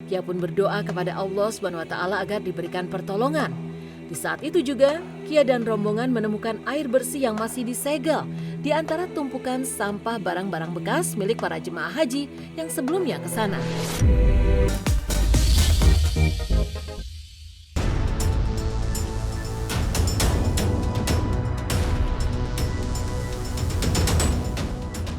Kia pun berdoa kepada Allah SWT agar diberikan pertolongan. Di saat itu juga, Kia dan rombongan menemukan air bersih yang masih disegel di antara tumpukan sampah barang-barang bekas milik para jemaah haji yang sebelumnya ke sana.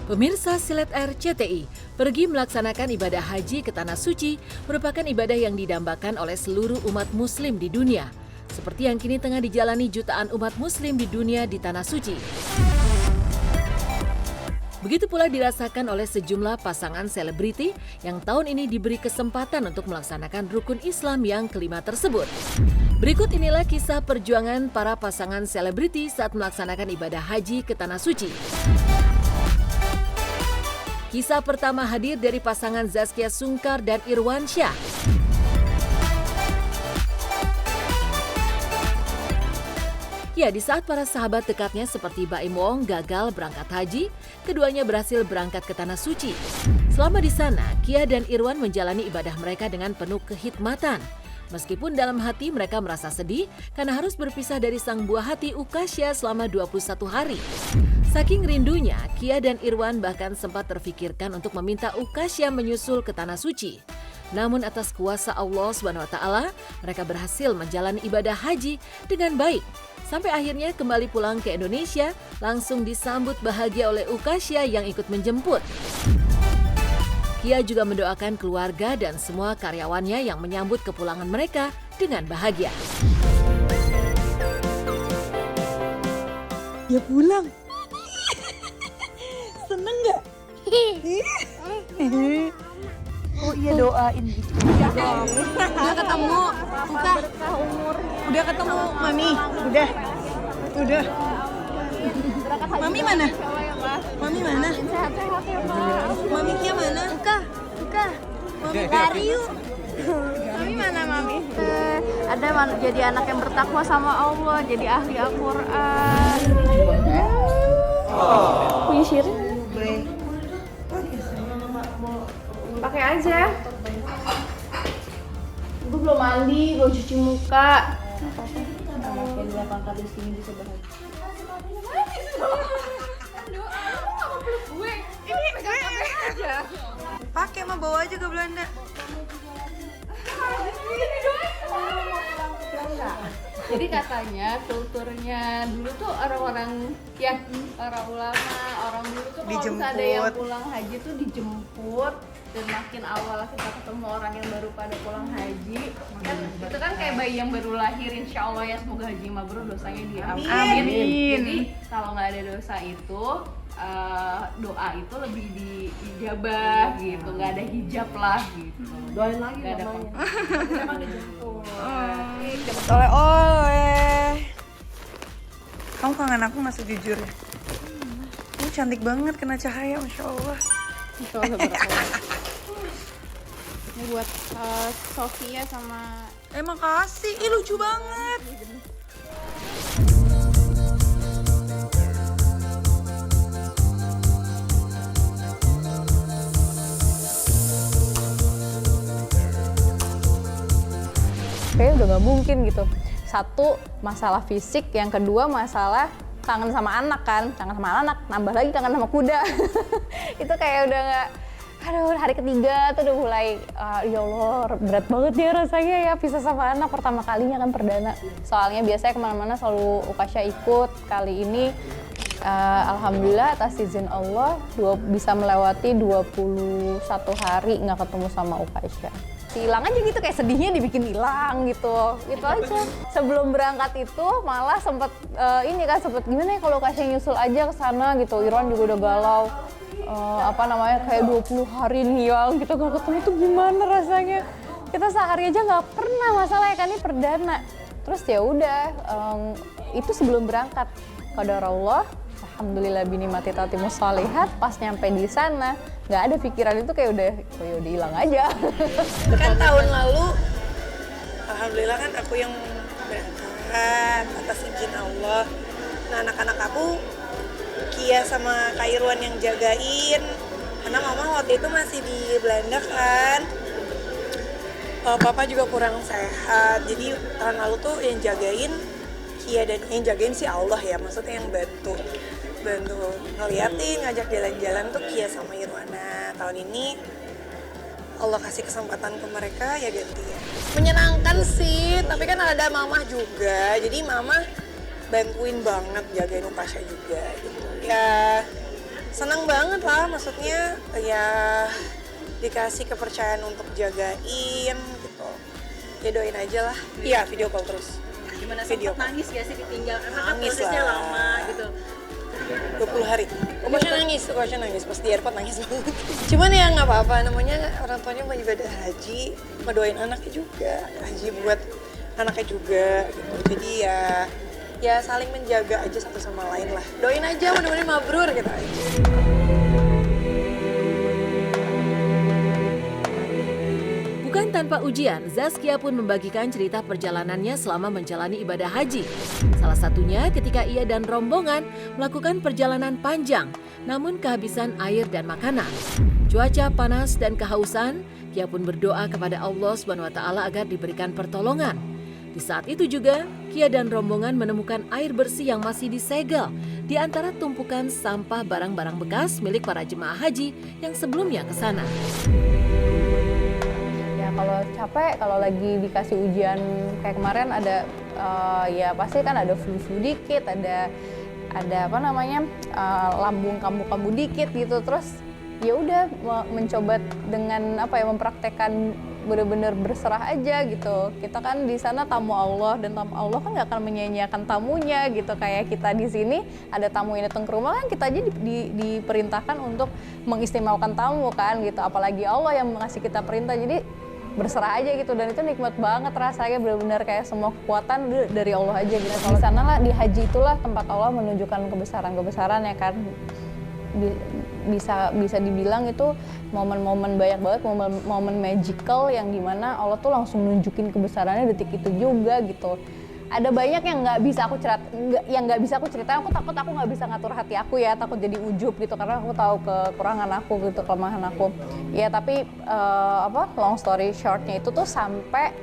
Pemirsa Silet RCTI, pergi melaksanakan ibadah haji ke Tanah Suci merupakan ibadah yang didambakan oleh seluruh umat muslim di dunia. Seperti yang kini tengah dijalani jutaan umat muslim di dunia di Tanah Suci. Begitu pula dirasakan oleh sejumlah pasangan selebriti yang tahun ini diberi kesempatan untuk melaksanakan rukun Islam yang kelima tersebut. Berikut inilah kisah perjuangan para pasangan selebriti saat melaksanakan ibadah haji ke Tanah Suci. Kisah pertama hadir dari pasangan Zaskia Sungkar dan Irwansyah. Ya, di saat para sahabat dekatnya seperti Baim Wong gagal berangkat haji, keduanya berhasil berangkat ke Tanah Suci. Selama di sana, Kia dan Irwan menjalani ibadah mereka dengan penuh kehikmatan. Meskipun dalam hati mereka merasa sedih karena harus berpisah dari sang buah hati Ukasya selama 21 hari. Saking rindunya, Kia dan Irwan bahkan sempat terfikirkan untuk meminta Ukasya menyusul ke Tanah Suci. Namun atas kuasa Allah SWT, mereka berhasil menjalani ibadah haji dengan baik. Sampai akhirnya kembali pulang ke Indonesia, langsung disambut bahagia oleh Ukasya yang ikut menjemput. Kia juga mendoakan keluarga dan semua karyawannya yang menyambut kepulangan mereka dengan bahagia. Ya pulang. Seneng nggak? Oh iya, doain gitu. Udah ketemu, Buka. Udah ketemu, Mami. Udah. Mami mana? Mami mana? Sehat-sehat ya, Pak. Mami Kia mana? Buka. Mami lari yuk. Mami mana, Mami? Ada jadi anak yang bertakwa sama Allah, jadi ahli Al-Quran. Punya Shirin? Pakai aja. Gue belum mandi, belum cuci muka. Makin 8 kali sini bisa bahagia. Ini aja. Pakai mah bawa aja ke Belanda. Jadi katanya kulturnya dulu tuh orang-orang ya para ulama, orang dulu tuh kalau misalnya ada yang pulang haji tuh dijemput, dan makin awal kita ketemu orang yang baru pada pulang haji kan itu kan kayak bayi yang baru lahir, insya Allah ya semoga haji mabrur, dosanya diampuni. Amin. Jadi kalau nggak ada dosa itu doa itu lebih diijabah gitu, nggak ada hijab lah gitu. Doain lagi nggak ada Oleh-oleh. Kamu kangen aku nggak sejujurnya? Kamu cantik banget kena cahaya, Masya Allah. Ini buat Sofia sama Makasih, lucu banget. Kayaknya udah nggak mungkin gitu. Satu, masalah fisik, yang kedua masalah kangen sama anak kan, kangen sama anak, nambah lagi kangen sama kuda. Itu kayak udah nggak, aduh hari ketiga tuh udah mulai, ya Allah berat banget ya rasanya ya pisah sama anak pertama kalinya kan perdana. Soalnya biasanya kemana-mana selalu Ukasya ikut, kali ini alhamdulillah atas izin Allah bisa melewati 21 hari nggak ketemu sama Ukasya. Hilang aja gitu, kayak sedihnya dibikin hilang gitu, itu aja. Sebelum berangkat itu malah sempet sempet gimana ya kalau Ukasya nyusul aja ke sana gitu. Irwan juga udah galau, kayak 20 hari hilang gitu gak ketemu, itu gimana rasanya. Kita sehari aja nggak pernah masalah ya kan, ini perdana. Terus ya udah, itu sebelum berangkat. Qadarullah, alhamdulillah binimati tatimus shalihat, pas nyampe di sana nggak ada pikiran itu, kayak udah hilang aja. Kan tahun lalu, alhamdulillah kan aku yang berangkat atas izin Allah. Nah anak-anak aku, Kia sama Kak Irwan yang jagain, karena mama waktu itu masih di Belanda kan. Papa juga kurang sehat, jadi tahun lalu tuh yang jagain Kia dan yang jagain si Allah ya, maksudnya yang bantu ngeliatin, ngajak jalan-jalan tuh Kia sama Irwana. Tahun ini Allah kasih kesempatan ke mereka ya gantian. Menyenangkan sih, tapi kan ada mamah juga, jadi mamah bantuin banget jagain Tasya juga gitu. Ya senang banget lah, maksudnya ya dikasih kepercayaan untuk jagain gitu. Ya doain aja lah. Iya, video call terus. Gimana, Video sempet nangis gak sih ditinggal? Karena kan Nangis prosesnya lah. lama gitu. 20 hari. Aku nangis pas di airport nangis banget. Cuman ya nggak apa-apa, namanya orang tuanya mau ibadah haji, ngedoain anaknya juga, haji buat anaknya juga gitu. Jadi ya saling menjaga aja satu sama lain lah. Doain aja mudah-mudahan mabrur gitu aja. Bukan tanpa ujian, Zaskia pun membagikan cerita perjalanannya selama menjalani ibadah haji. Salah satunya ketika ia dan rombongan melakukan perjalanan panjang, namun kehabisan air dan makanan. Cuaca panas dan kehausan, Kia pun berdoa kepada Allah SWT agar diberikan pertolongan. Di saat itu juga, Kia dan rombongan menemukan air bersih yang masih disegel di antara tumpukan sampah barang-barang bekas milik para jemaah haji yang sebelumnya ke sana. Kalau capek, kalau lagi dikasih ujian kayak kemarin ada ya pasti kan ada flu dikit, ada apa namanya lambung kambuh-kambuh dikit gitu. Terus ya udah mencoba dengan apa ya, mempraktekkan benar-benar berserah aja gitu. Kita kan di sana tamu Allah, dan tamu Allah kan nggak akan menyia-nyiakan tamunya gitu. Kayak kita di sini ada tamu yang datang ke rumah kan kita aja diperintahkan untuk mengistimewakan tamu kan gitu. Apalagi Allah yang mengasih kita perintah, jadi berserah aja gitu. Dan itu nikmat banget rasanya, benar-benar kayak semua kekuatan dari Allah aja gitu. Kalau di sana lah, di haji itulah tempat Allah menunjukkan kebesaran ya kan. Bisa dibilang itu momen-momen banyak banget, momen magical yang dimana Allah tuh langsung nunjukin kebesarannya detik itu juga gitu. Ada banyak yang nggak bisa aku ceritain. Aku takut aku nggak bisa ngatur hati aku ya, takut jadi ujub gitu karena aku tahu kekurangan aku gitu, kelemahan aku. Ya tapi long story shortnya itu tuh sampai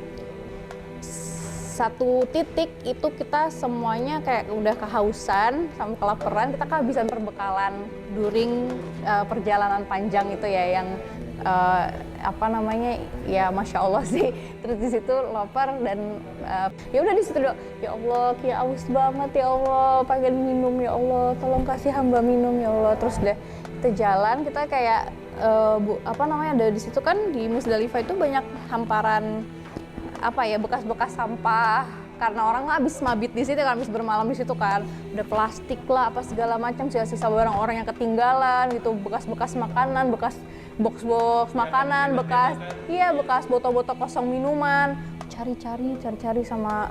satu titik itu kita semuanya kayak udah kehausan sama kelaparan, kita kehabisan perbekalan during perjalanan panjang itu ya, yang ya Masya Allah sih. Terus di situ lapar dan ya udah di situ doa, ya Allah Kia aus banget ya Allah, pengen minum ya Allah, tolong kasih hamba minum ya Allah. Terus deh kita jalan, kita kayak ada di situ kan di Musdalifah itu banyak hamparan bekas-bekas sampah karena orang habis mabit di situ kan, habis bermalam di situ kan, udah plastik lah apa segala macam, sisa-sisa barang orang yang ketinggalan gitu, bekas-bekas makanan, bekas box-box makanan, bekas botol-botol kosong minuman. Cari-cari sama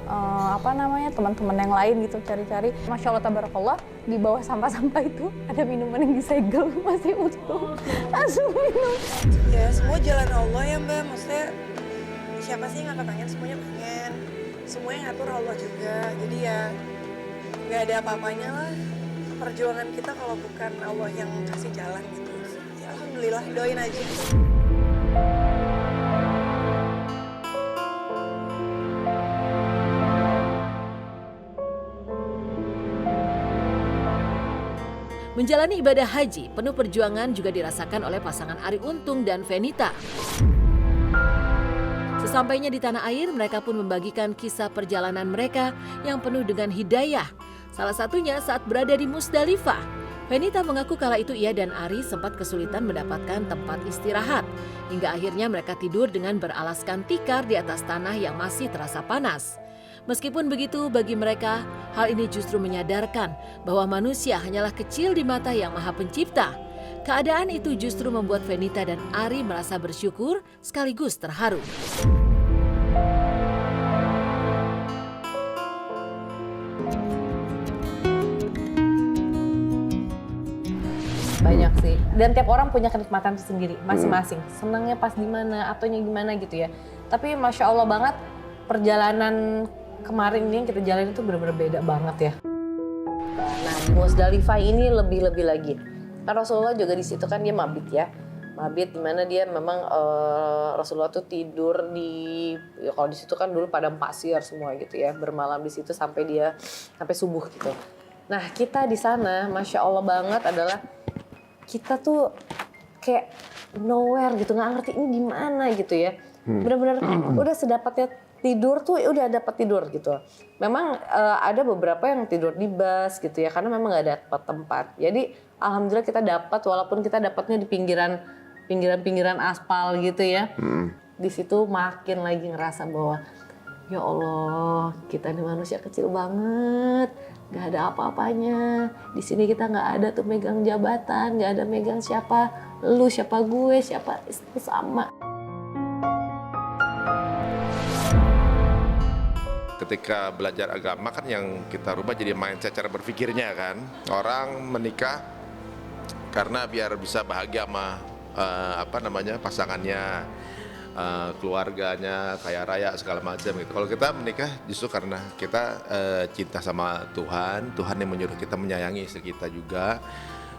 teman-teman yang lain gitu, cari-cari. Masya Allah tabarakallah, di bawah sampah-sampah itu ada minuman yang disegel masih utuh, langsung minum. Ya semua jalan Allah ya Mbak, maksudnya siapa sih nggak kepengen, semuanya pengen, semuanya ngatur Allah juga. Jadi ya nggak ada apa-apanya lah perjuangan kita kalau bukan Allah yang kasih jalan gitu. Ya alhamdulillah, doain aja. Menjalani ibadah haji penuh perjuangan juga dirasakan oleh pasangan Arie Untung dan Fenita. Sesampainya di tanah air, mereka pun membagikan kisah perjalanan mereka yang penuh dengan hidayah. Salah satunya saat berada di Musdalifah. Fenita mengaku kala itu ia dan Arie sempat kesulitan mendapatkan tempat istirahat. Hingga akhirnya mereka tidur dengan beralaskan tikar di atas tanah yang masih terasa panas. Meskipun begitu, bagi mereka, hal ini justru menyadarkan bahwa manusia hanyalah kecil di mata Yang Maha Pencipta. Keadaan itu justru membuat Fenita dan Arie merasa bersyukur sekaligus terharu. Banyak sih, dan tiap orang punya kenikmatan sendiri masing-masing. Senangnya pas di mana, ataunya gimana gitu ya. Tapi Masya Allah banget, perjalanan kemarin ini yang kita jalanin itu benar-benar beda banget ya. Nah, di Musdalifah ini lebih-lebih lagi. Kan Rasulullah juga di situ kan dia mabit ya. mabit dimana dia memang Rasulullah tuh tidur di, ya kalau di situ kan dulu padang pasir semua gitu ya, bermalam di situ sampai subuh gitu. Nah kita di sana, masya Allah banget adalah kita tuh kayak nowhere gitu, nggak ngerti ini gimana gitu ya. Benar-benar udah sedapatnya tidur tuh udah dapat tidur gitu. Memang ada beberapa yang tidur di bus gitu ya, karena memang nggak dapat tempat. Jadi alhamdulillah kita dapat, walaupun kita dapatnya di pinggiran aspal gitu ya. Di situ makin lagi ngerasa bahwa ya Allah, kita ini manusia kecil banget, nggak ada apa-apanya. Di sini kita nggak ada tuh megang jabatan, nggak ada megang siapa lu, siapa gue, siapa itu sama. Ketika belajar agama kan yang kita rubah jadi mindset cara berpikirnya kan. Orang menikah karena biar bisa bahagia sama pasangannya, keluarganya, kaya raya segala macam gitu. Kalau kita menikah justru karena kita cinta sama Tuhan yang menyuruh kita menyayangi istri kita juga.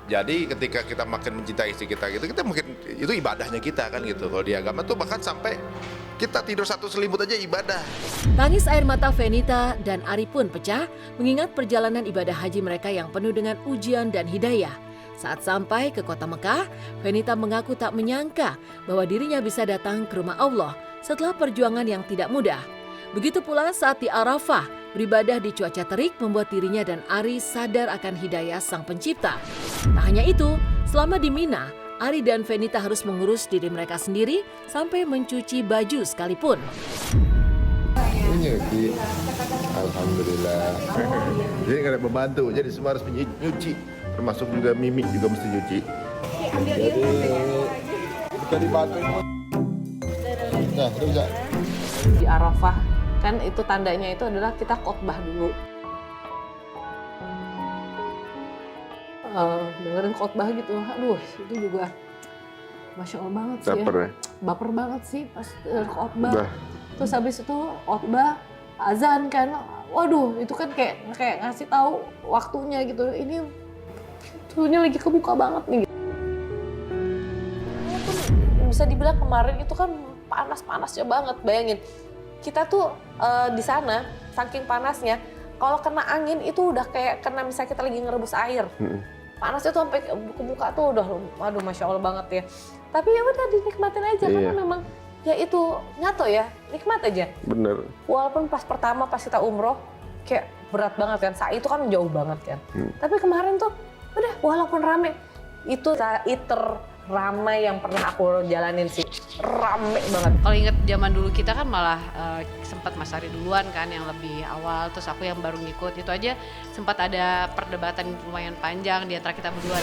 Jadi ketika kita makin mencintai istri kita gitu, kita mungkin itu ibadahnya kita kan gitu. Kalau di agama tuh bahkan sampai kita tidur satu selimut aja ibadah. Tangis air mata Fenita dan Ari pun pecah mengingat perjalanan ibadah haji mereka yang penuh dengan ujian dan hidayah. Saat sampai ke kota Mekah, Fenita mengaku tak menyangka bahwa dirinya bisa datang ke rumah Allah setelah perjuangan yang tidak mudah. Begitu pula saat di Arafah, beribadah di cuaca terik membuat dirinya dan Ari sadar akan hidayah Sang Pencipta. Tak hanya itu, selama di Mina, Ari dan Fenita harus mengurus diri mereka sendiri sampai mencuci baju sekalipun. Nyuci, alhamdulillah. Jadi nggak ada pembantu, jadi semua harus nyuci, termasuk juga Mimi juga mesti nyuci. Jadi kita dibantu. Nah, terus Di Arafah kan itu tandanya itu adalah kita khotbah dulu. Dengerin khotbah gitu, aduh itu juga masya Allah banget sih ya. Baper banget sih pas khotbah. Terus habis itu khotbah azan kan, waduh itu kan kayak ngasih tahu waktunya gitu. Ini tuhnya lagi kebuka banget nih. Bisa dibilang kemarin itu kan panas-panasnya banget, bayangin. Kita tuh di sana saking panasnya, kalau kena angin itu udah kayak kena misalnya kita lagi ngerebus air. Panasnya tuh sampai kebuka tuh udah, waduh masya Allah banget ya. Tapi ya udah dinikmatin aja karena memang ya itu nyato ya, nikmat aja. Bener. Walaupun pas pertama pas kita umroh kayak berat banget kan, saat itu kan jauh banget kan. Tapi kemarin tuh udah walaupun rame, itu ramai yang pernah aku jalanin sih, rame banget. Kalau inget zaman dulu kita kan malah sempat Mas Ari duluan kan yang lebih awal, terus aku yang baru ngikut. Itu aja sempat ada perdebatan lumayan panjang di antara kita berdua.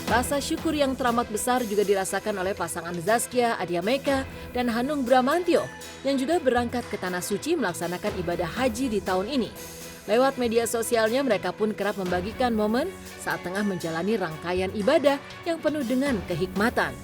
Rasa syukur yang teramat besar juga dirasakan oleh pasangan Zaskia Adiameka dan Hanung Bramantyo yang juga berangkat ke Tanah Suci melaksanakan ibadah haji di tahun ini. Lewat media sosialnya mereka pun kerap membagikan momen saat tengah menjalani rangkaian ibadah yang penuh dengan kehikmatan.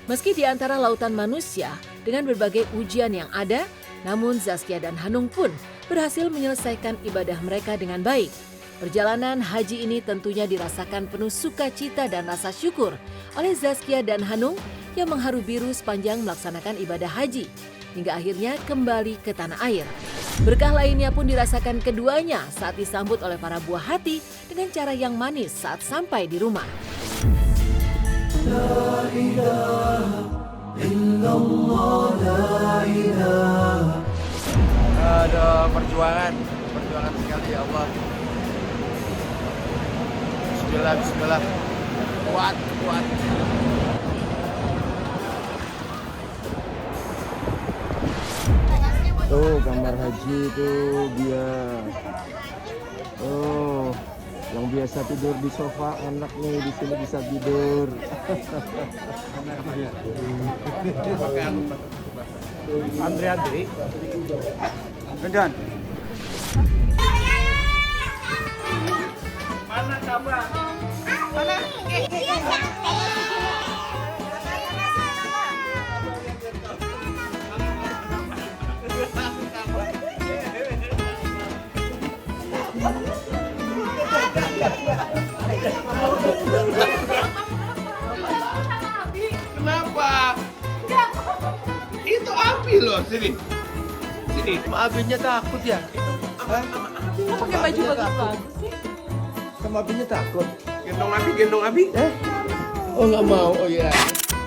Meski di antara lautan manusia dengan berbagai ujian yang ada, namun Zaskia dan Hanung pun berhasil menyelesaikan ibadah mereka dengan baik. Perjalanan haji ini tentunya dirasakan penuh sukacita dan rasa syukur oleh Zaskia dan Hanung yang mengharu biru sepanjang melaksanakan ibadah haji, hingga akhirnya kembali ke tanah air. Berkah lainnya pun dirasakan keduanya saat disambut oleh para buah hati dengan cara yang manis saat sampai di rumah. La ilaha illallah, la ilaha. Ada perjuangan sekali ya Allah. Bismillah, kuat. Tuh kamar haji tuh dia. Oh, yang biasa tidur di sofa enak nih, di sini bisa tidur. Andri. Kedan. Mana kabar? Mana? Itu Abi loh, sini. Sini, sama Abinya takut ya? Pakai baju bagus-bagus sih. Sama Abinya takut. Gendong Abi. Oh nggak mau, oh iya.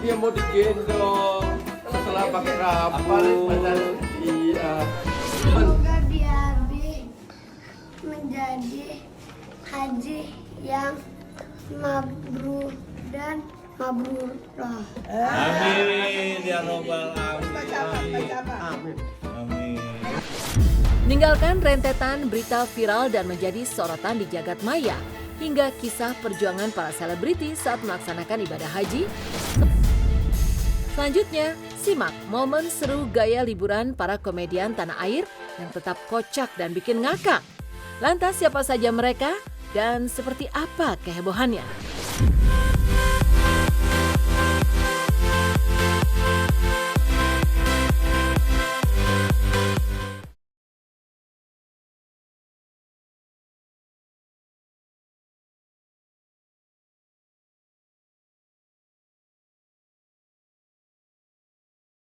Dia mau digendong. Setelah pakai rambut. Iya. Semoga Abi menjadi haji yang mabrur dan mabrurah. Amin ya robbal alamin. Amin. Amin. Meninggalkan rentetan berita viral dan menjadi sorotan di jagat maya, hingga kisah perjuangan para selebriti saat melaksanakan ibadah haji. Selanjutnya, simak momen seru gaya liburan para komedian tanah air yang tetap kocak dan bikin ngakak. Lantas siapa saja mereka dan seperti apa kehebohannya?